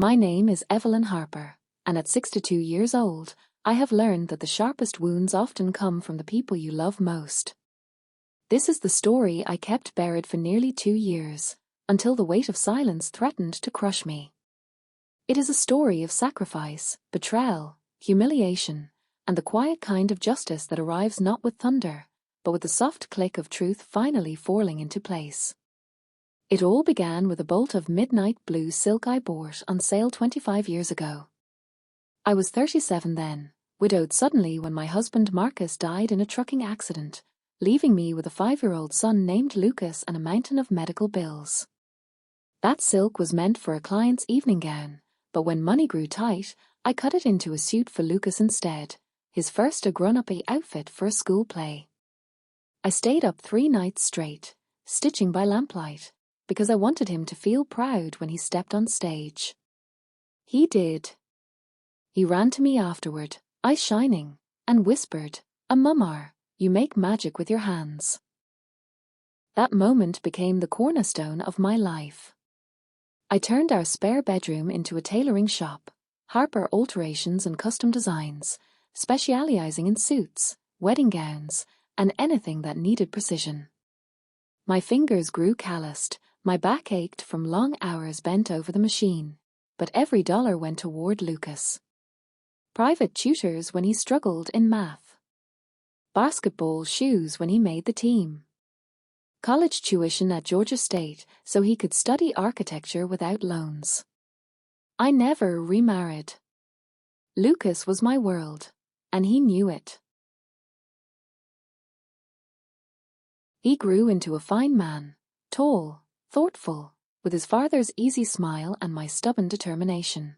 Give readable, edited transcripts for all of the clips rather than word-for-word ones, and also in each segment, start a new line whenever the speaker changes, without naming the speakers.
My name is Evelyn Harper, and at 62 years old, I have learned that the sharpest wounds often come from the people you love most. This is the story I kept buried for nearly 2 years, until the weight of silence threatened to crush me. It is a story of sacrifice, betrayal, humiliation, and the quiet kind of justice that arrives not with thunder, but with the soft click of truth finally falling into place. It all began with a bolt of midnight blue silk I bought on sale 25 years ago. I was 37 then, widowed suddenly when my husband Marcus died in a trucking accident, leaving me with a 5-year-old son named Lucas and a mountain of medical bills. That silk was meant for a client's evening gown, but when money grew tight, I cut it into a suit for Lucas instead, his first a grown-up-y outfit for a school play. I stayed up 3 nights straight, stitching by lamplight, because I wanted him to feel proud when he stepped on stage. He did. He ran to me afterward, eyes shining, and whispered, "Mummar, you make magic with your hands." That moment became the cornerstone of my life. I turned our spare bedroom into a tailoring shop, Harper Alterations and Custom Designs, specializing in suits, wedding gowns, and anything that needed precision. My fingers grew calloused, my back ached from long hours bent over the machine, but every dollar went toward Lucas. Private tutors when he struggled in math. Basketball shoes when he made the team. College tuition at Georgia State so he could study architecture without loans. I never remarried. Lucas was my world, and he knew it. He grew into a fine man, tall, thoughtful, with his father's easy smile and my stubborn determination.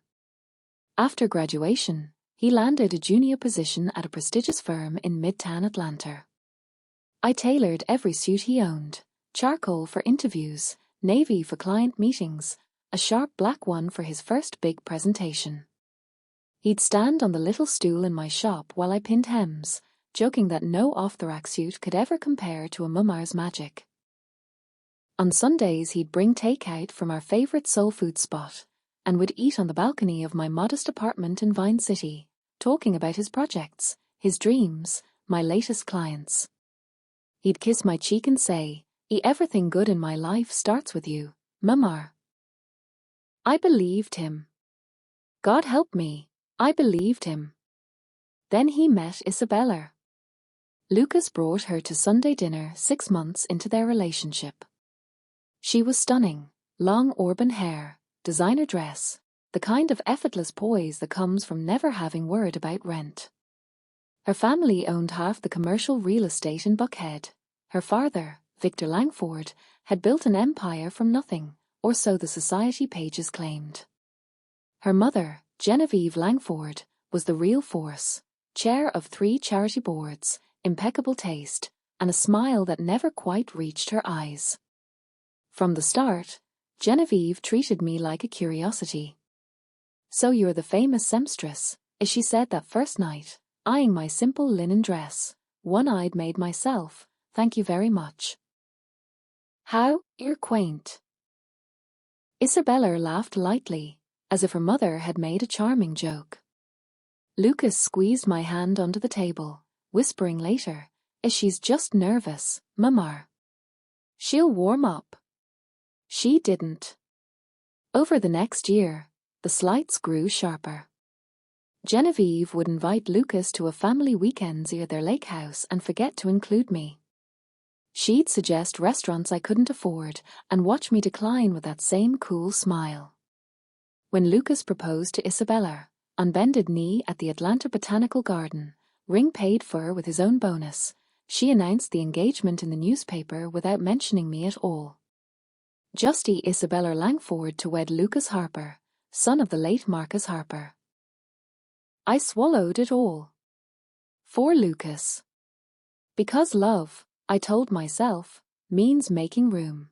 After graduation, he landed a junior position at a prestigious firm in Midtown Atlanta. I tailored every suit he owned, charcoal for interviews, navy for client meetings, a sharp black one for his first big presentation. He'd stand on the little stool in my shop while I pinned hems, joking that no off-the-rack suit could ever compare to a Mummar's magic. On Sundays he'd bring takeout from our favorite soul food spot, and would eat on the balcony of my modest apartment in Vine City, talking about his projects, his dreams, my latest clients. He'd kiss my cheek and say, "Everything good in my life starts with you, Mummar." I believed him. God help me, I believed him. Then he met Isabella. Lucas brought her to Sunday dinner 6 months into their relationship. She was stunning, long auburn hair, designer dress, the kind of effortless poise that comes from never having worried about rent. Her family owned half the commercial real estate in Buckhead. Her father, Victor Langford, had built an empire from nothing, or so the society pages claimed. Her mother, Genevieve Langford, was the real force, chair of 3 charity boards, impeccable taste, and a smile that never quite reached her eyes. From the start, Genevieve treated me like a curiosity. "So you're the famous seamstress," she said that first night, eyeing my simple linen dress, one-eyed made myself, "Thank you very much." "How, you're quaint." Isabella laughed lightly, as if her mother had made a charming joke. Lucas squeezed my hand under the table, whispering later, "She's just nervous, Mummar. She'll warm up." She didn't. Over the next year, the slights grew sharper. Genevieve would invite Lucas to a family weekends near their lake house and forget to include me. She'd suggest restaurants I couldn't afford and watch me decline with that same cool smile. When Lucas proposed to Isabella, on bended knee at the Atlanta Botanical Garden, ring paid for with his own bonus, she announced the engagement in the newspaper without mentioning me at all. Justy Isabella Langford to wed Lucas Harper, son of the late Marcus Harper. I swallowed it all. For Lucas. Because love, I told myself, means making room.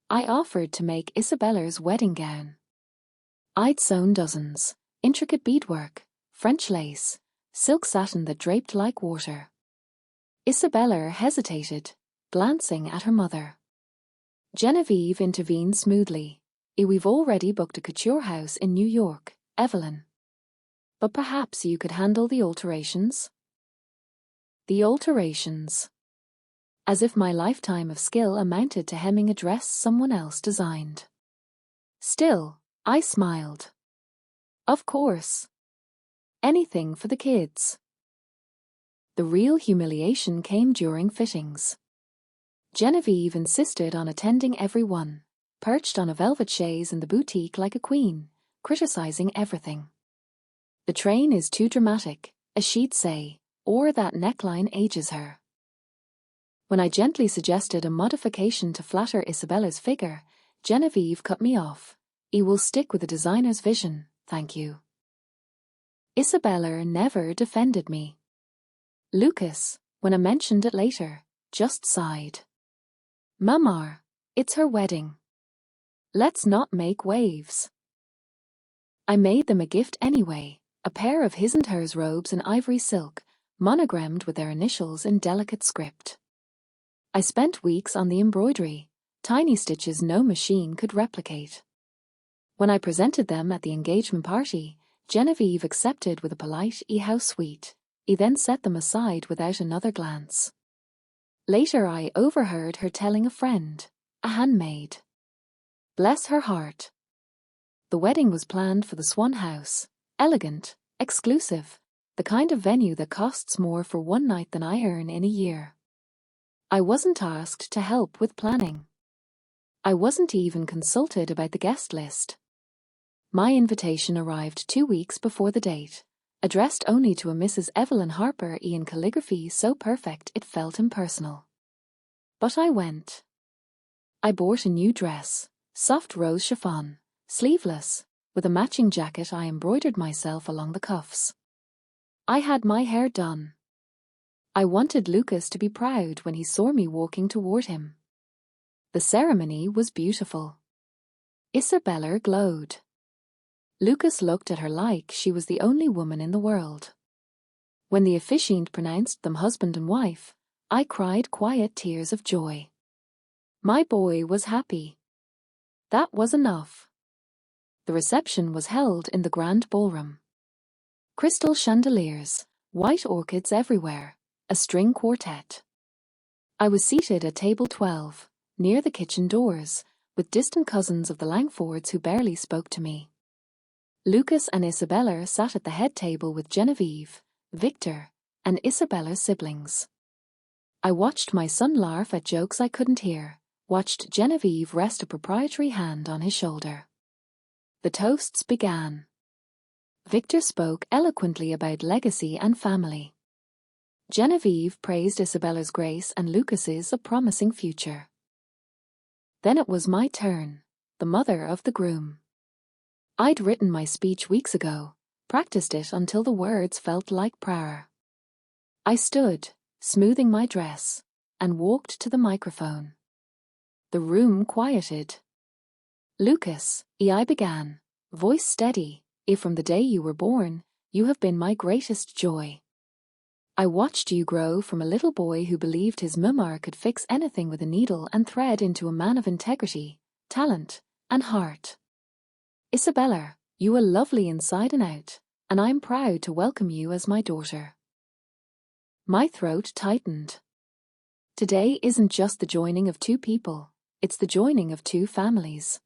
I offered to make Isabella's wedding gown. I'd sewn dozens, intricate beadwork, French lace, silk satin that draped like water. Isabella hesitated, glancing at her mother. Genevieve intervened smoothly, We've already booked a couture house in New York, Evelyn. But perhaps you could handle the alterations? The alterations. As if my lifetime of skill amounted to hemming a dress someone else designed. Still, I smiled. Of course. Anything for the kids. The real humiliation came during fittings. Genevieve insisted on attending every one, perched on a velvet chaise in the boutique like a queen, criticizing everything. The train is too dramatic, as she'd say, or that neckline ages her. When I gently suggested a modification to flatter Isabella's figure, Genevieve cut me off. Will stick with the designer's vision, thank you. Isabella never defended me. Lucas, when I mentioned it later, just sighed. Mamar, it's her wedding. Let's not make waves. I made them a gift anyway, a pair of his and hers robes in ivory silk, monogrammed with their initials in delicate script. I spent weeks on the embroidery, tiny stitches no machine could replicate. When I presented them at the engagement party, Genevieve accepted with a polite "how sweet." He then set them aside without another glance. Later I overheard her telling a friend, a handmaid. Bless her heart. The wedding was planned for the Swan House, elegant, exclusive, the kind of venue that costs more for one night than I earn in a year. I wasn't asked to help with planning. I wasn't even consulted about the guest list. My invitation arrived 2 weeks before the date, addressed only to a Mrs. Evelyn Harper in calligraphy so perfect it felt impersonal. But I went. I bought a new dress, soft rose chiffon, sleeveless, with a matching jacket I embroidered myself along the cuffs. I had my hair done. I wanted Lucas to be proud when he saw me walking toward him. The ceremony was beautiful. Isabella glowed. Lucas looked at her like she was the only woman in the world. When the officiant pronounced them husband and wife, I cried quiet tears of joy. My boy was happy. That was enough. The reception was held in the grand ballroom. Crystal chandeliers, white orchids everywhere, a string quartet. I was seated at table 12, near the kitchen doors, with distant cousins of the Langfords who barely spoke to me. Lucas and Isabella sat at the head table with Genevieve, Victor, and Isabella's siblings. I watched my son laugh at jokes I couldn't hear, watched Genevieve rest a proprietary hand on his shoulder. The toasts began. Victor spoke eloquently about legacy and family. Genevieve praised Isabella's grace and Lucas's a promising future. Then it was my turn, the mother of the groom. I'd written my speech weeks ago, practiced it until the words felt like prayer. I stood, smoothing my dress, and walked to the microphone. The room quieted. Lucas, I began, voice steady, from the day you were born, you have been my greatest joy. I watched you grow from a little boy who believed his mamar could fix anything with a needle and thread into a man of integrity, talent, and heart. Isabella, you are lovely inside and out, and I'm proud to welcome you as my daughter. My throat tightened. Today isn't just the joining of two people, it's the joining of two families.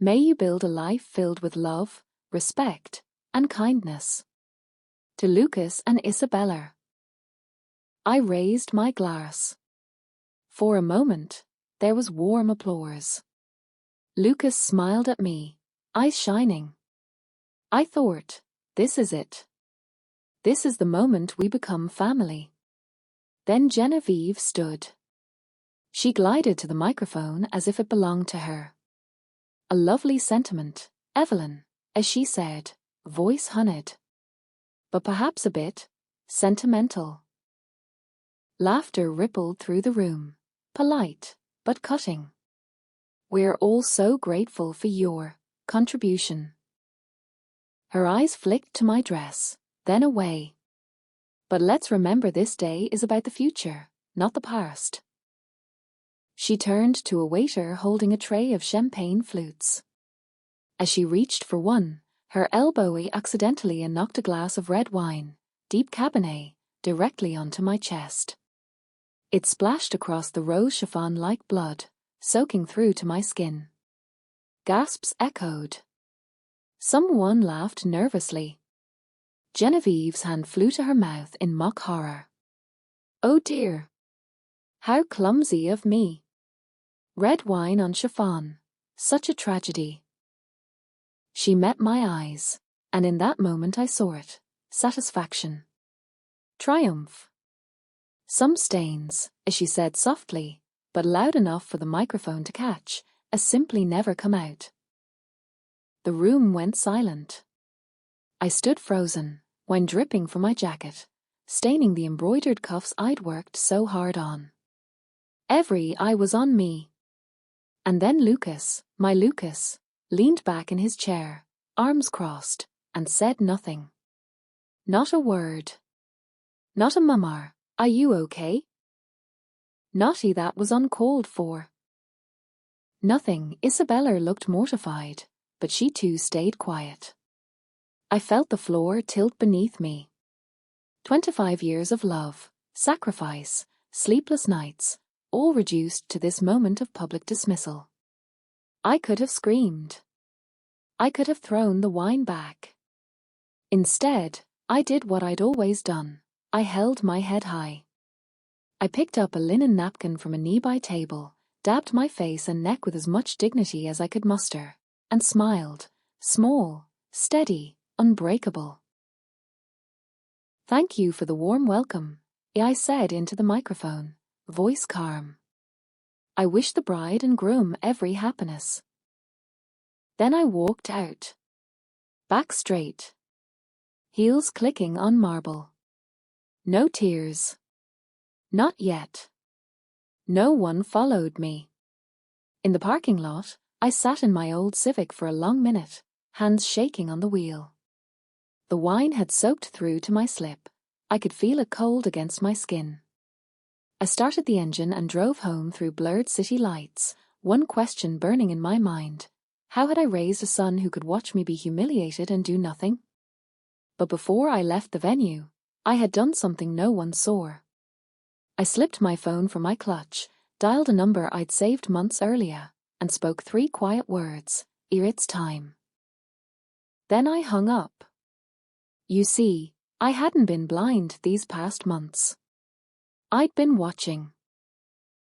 May you build a life filled with love, respect, and kindness. To Lucas and Isabella. I raised my glass. For a moment, there was warm applause. Lucas smiled at me, eyes shining. I thought, this is it. This is the moment we become family. Then Genevieve stood. She glided to the microphone as if it belonged to her. A lovely sentiment, Evelyn, as she said, voice honeyed. But perhaps a bit sentimental. Laughter rippled through the room, polite, but cutting. We're all so grateful for your contribution. Her eyes flicked to my dress, then away. But let's remember this day is about the future, not the past. She turned to a waiter holding a tray of champagne flutes. As she reached for one, her elbow accidentally knocked a glass of red wine, deep Cabernet, directly onto my chest. It splashed across the rose chiffon like blood, soaking through to my skin. Gasps echoed. Someone laughed nervously. Genevieve's hand flew to her mouth in mock horror. Oh dear! How clumsy of me! Red wine on chiffon. Such a tragedy. She met my eyes, and in that moment I saw it. Satisfaction. Triumph. Some stains, as she said softly, but loud enough for the microphone to catch, simply never come out. The room went silent. I stood frozen, wine dripping from my jacket, staining the embroidered cuffs I'd worked so hard on. Every eye was on me. And then Lucas, my Lucas, leaned back in his chair, arms crossed, and said nothing. Not a word. Not a mummer, are you okay? Naughty, that was uncalled for. Nothing. Isabella looked mortified, but she too stayed quiet. I felt the floor tilt beneath me. 25 years of love, sacrifice, sleepless nights, all reduced to this moment of public dismissal. I could have screamed. I could have thrown the wine back. Instead, I did what I'd always done. I held my head high. I picked up a linen napkin from a nearby table, dabbed my face and neck with as much dignity as I could muster, and smiled, small, steady, unbreakable. Thank you for the warm welcome, I said into the microphone, voice calm. I wish the bride and groom every happiness. Then I walked out. Back straight. Heels clicking on marble. No tears. Not yet. No one followed me. In the parking lot, I sat in my old Civic for a long minute, hands shaking on the wheel. The wine had soaked through to my slip. I could feel it cold against my skin. I started the engine and drove home through blurred city lights, one question burning in my mind. How had I raised a son who could watch me be humiliated and do nothing? But before I left the venue, I had done something no one saw. I slipped my phone from my clutch, dialed a number I'd saved months earlier, and spoke 3 quiet words, "It's time." Then I hung up. You see, I hadn't been blind these past months. I'd been watching.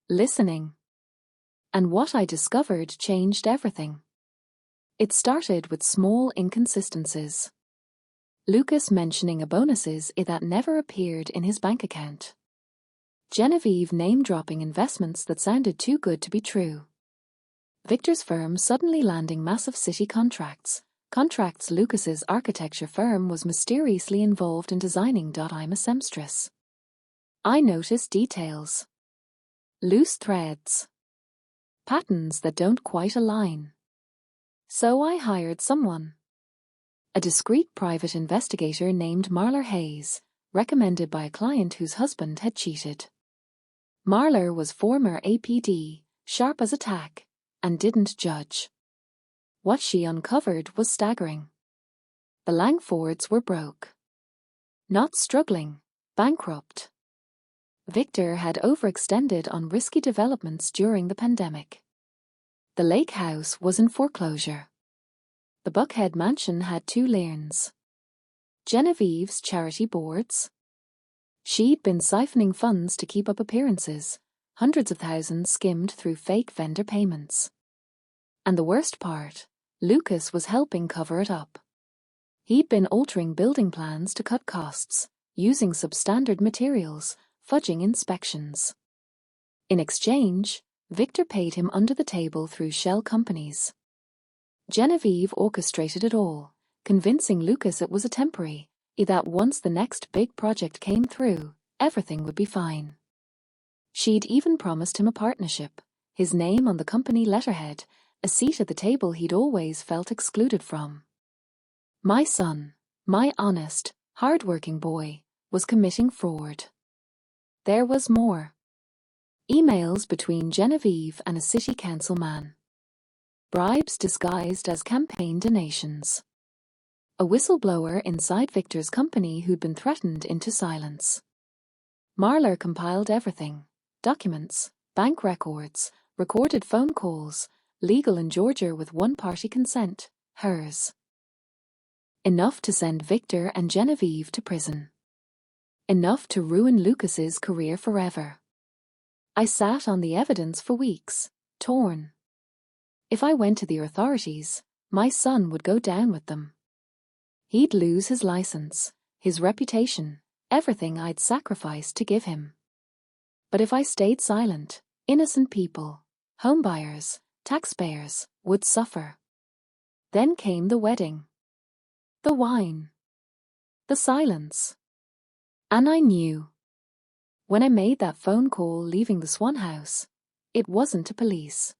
Listening. And what I discovered changed everything. It started with small inconsistencies. Lucas mentioning a bonuses that never appeared in his bank account. Genevieve name-dropping investments that sounded too good to be true. Victor's firm suddenly landing massive city contracts Lucas's architecture firm was mysteriously involved in designing. I'm a seamstress. I noticed details. Loose threads. Patterns that don't quite align. So I hired someone. A discreet private investigator named Marler Hayes, recommended by a client whose husband had cheated. Marler was former APD, sharp as a tack, and didn't judge. What she uncovered was staggering. The Langfords were broke. Not struggling, bankrupt. Victor had overextended on risky developments during the pandemic. The lake house was in foreclosure. The Buckhead mansion had 2 lanes. Genevieve's charity boards. She'd been siphoning funds to keep up appearances, hundreds of thousands skimmed through fake vendor payments. And the worst part, Lucas was helping cover it up. He'd been altering building plans to cut costs, using substandard materials, fudging inspections. In exchange, Victor paid him under the table through shell companies. Genevieve orchestrated it all, convincing Lucas it was a temporary, that once the next big project came through, everything would be fine. She'd even promised him a partnership, his name on the company letterhead, a seat at the table he'd always felt excluded from. My son, my honest, hard-working boy, was committing fraud. There was more. Emails between Genevieve and a city council man. Bribes disguised as campaign donations. A whistleblower inside Victor's company who'd been threatened into silence. Marler compiled everything: documents, bank records, recorded phone calls, legal in Georgia with one-party consent, hers. Enough to send Victor and Genevieve to prison. Enough to ruin Lucas's career forever. I sat on the evidence for weeks, torn. If I went to the authorities, my son would go down with them. He'd lose his license, his reputation, everything I'd sacrificed to give him. But if I stayed silent, innocent people, homebuyers, taxpayers, would suffer. Then came the wedding. The wine. The silence. And I knew. When I made that phone call leaving the Swan House, it wasn't to police.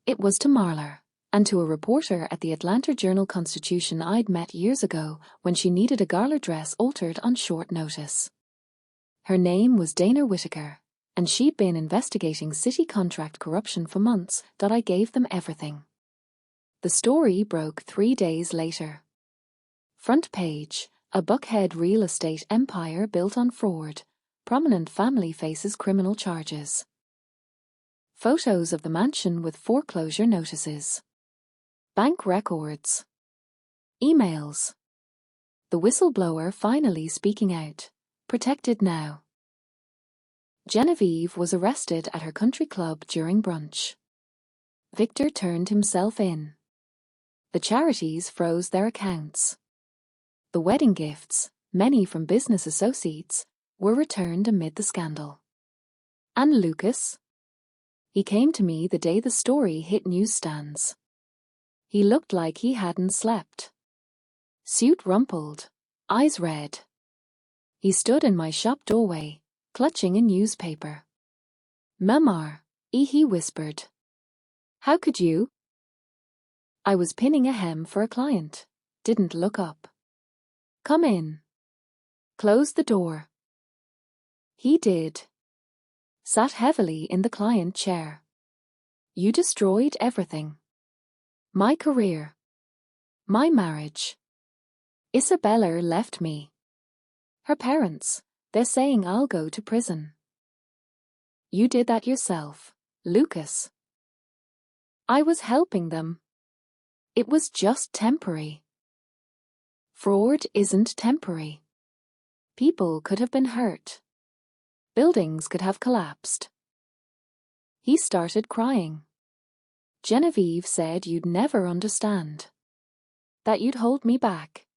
It was to Marler, and to a reporter at the Atlanta Journal-Constitution I'd met years ago when she needed a gala dress altered on short notice. Her name was Dana Whitaker, and she'd been investigating city contract corruption for months. That I gave them everything. The story broke 3 days later. Front page: a Buckhead real estate empire built on fraud. Prominent family faces criminal charges. Photos of the mansion with foreclosure notices. Bank records. Emails. The whistleblower finally speaking out. Protected now. Genevieve was arrested at her country club during brunch. Victor turned himself in. The charities froze their accounts. The wedding gifts, many from business associates, were returned amid the scandal. And Lucas? He came to me the day the story hit newsstands. He looked like he hadn't slept. Suit rumpled, eyes red. He stood in my shop doorway, clutching a newspaper. "Mamar," he whispered. "How could you?" I was pinning a hem for a client. Didn't look up. "Come in." Close the door. He did. Sat heavily in the client chair. "You destroyed everything. My career. My marriage. Isabella left me. Her parents, they're saying I'll go to prison. You did that yourself, Lucas." I was helping them. It was just temporary. Fraud isn't temporary. People could have been hurt. Buildings could have collapsed. He started crying. "Genevieve said you'd never understand. That you'd hold me back."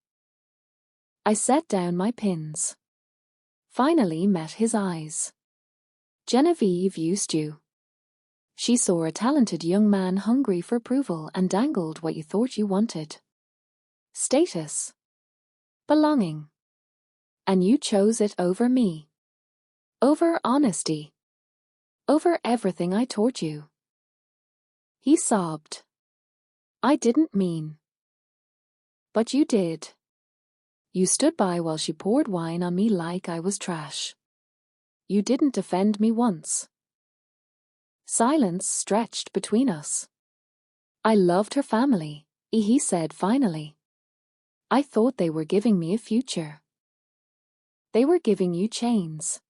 I set down my pins. Finally met his eyes. "Genevieve used you. She saw a talented young man hungry for approval and dangled what you thought you wanted. Status. Belonging. And you chose it over me. Over honesty. Over everything I taught you." He sobbed. "I didn't mean." "But you did. You stood by while she poured wine on me like I was trash. You didn't defend me once." Silence stretched between us. "I loved her family," he said finally. "I thought they were giving me a future. They were giving you chains."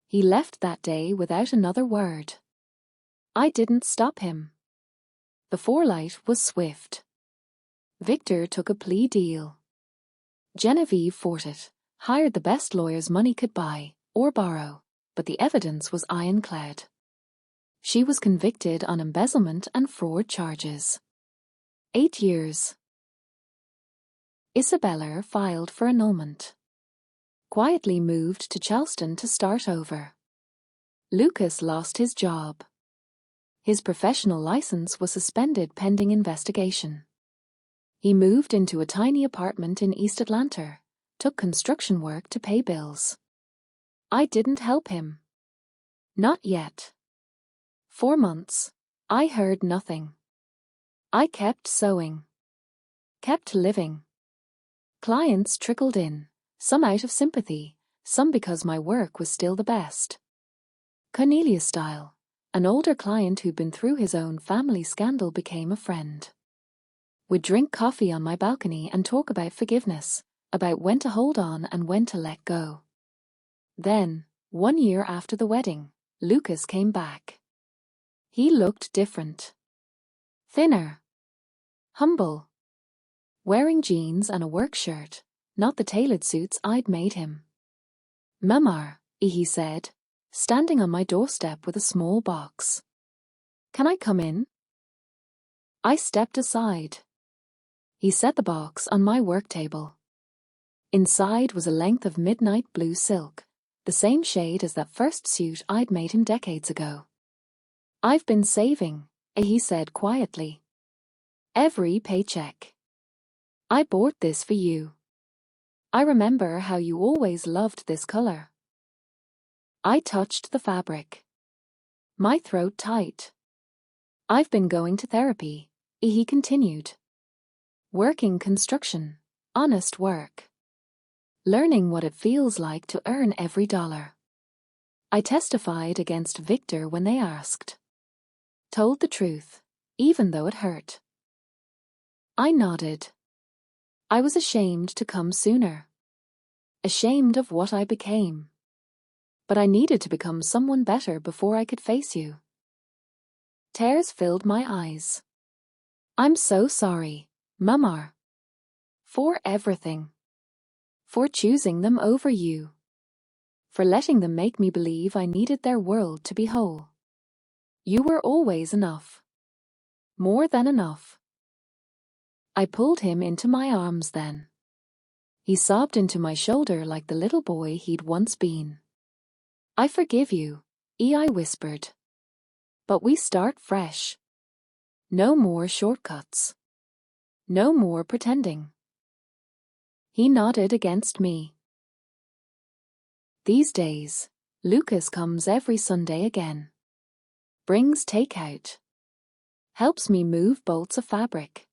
He left that day without another word. I didn't stop him. The forelight was swift. Victor took a plea deal. Genevieve fought it, hired the best lawyers money could buy or borrow, but the evidence was ironclad. She was convicted on embezzlement and fraud charges. 8 years. Isabella filed for annulment. Quietly moved to Charleston to start over. Lucas lost his job. His professional license was suspended pending investigation. He moved into a tiny apartment in East Atlanta, took construction work to pay bills. I didn't help him. Not yet. 4 months. I heard nothing. I kept sewing. Kept living. Clients trickled in, some out of sympathy, some because my work was still the best. Cornelius style. An older client who'd been through his own family scandal became a friend. We'd drink coffee on my balcony and talk about forgiveness, about when to hold on and when to let go. Then, 1 year after the wedding, Lucas came back. He looked different. Thinner. Humble. Wearing jeans and a work shirt, not the tailored suits I'd made him. "Mamar," he said, standing on my doorstep with a small box. "Can I come in?" I stepped aside. He set the box on my work table. Inside was a length of midnight blue silk, the same shade as that first suit I'd made him decades ago. "I've been saving," he said quietly. "Every paycheck. I bought this for you. I remember how you always loved this color." I touched the fabric. My throat tight. "I've been going to therapy," he continued. "Working construction, honest work. Learning what it feels like to earn every dollar." I testified against Victor when they asked. Told the truth, even though it hurt. I nodded. I was ashamed to come sooner. Ashamed of what I became. But I needed to become someone better before I could face you. Tears filled my eyes. "I'm so sorry, Mamar. For everything. For choosing them over you. For letting them make me believe I needed their world to be whole. You were always enough. More than enough." I pulled him into my arms then. He sobbed into my shoulder like the little boy he'd once been. "I forgive you," I whispered. "But we start fresh. No more shortcuts. No more pretending." He nodded against me. These days, Lucas comes every Sunday again. Brings takeout. Helps me move bolts of fabric.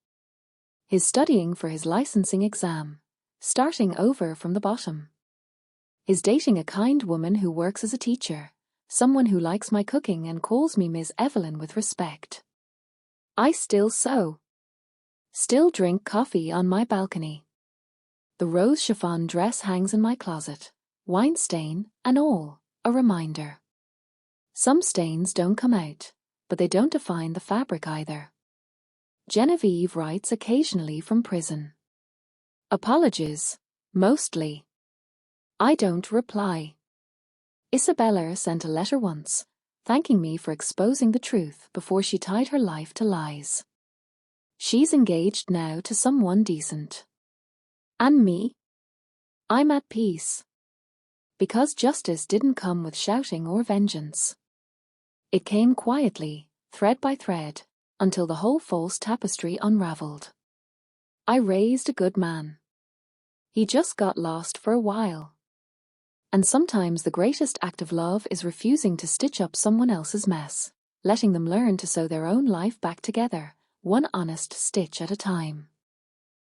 He's studying for his licensing exam, starting over from the bottom. He's dating a kind woman who works as a teacher, someone who likes my cooking and calls me Ms. Evelyn with respect. I still sew. Still drink coffee on my balcony. The rose chiffon dress hangs in my closet, wine stain and all, a reminder. Some stains don't come out, but they don't define the fabric either. Genevieve writes occasionally from prison. Apologies, mostly. I don't reply. Isabella sent a letter once, thanking me for exposing the truth before she tied her life to lies. She's engaged now to someone decent. And me? I'm at peace. Because justice didn't come with shouting or vengeance. It came quietly, thread by thread, until the whole false tapestry unraveled. I raised a good man. He just got lost for a while. And sometimes the greatest act of love is refusing to stitch up someone else's mess, letting them learn to sew their own life back together, one honest stitch at a time.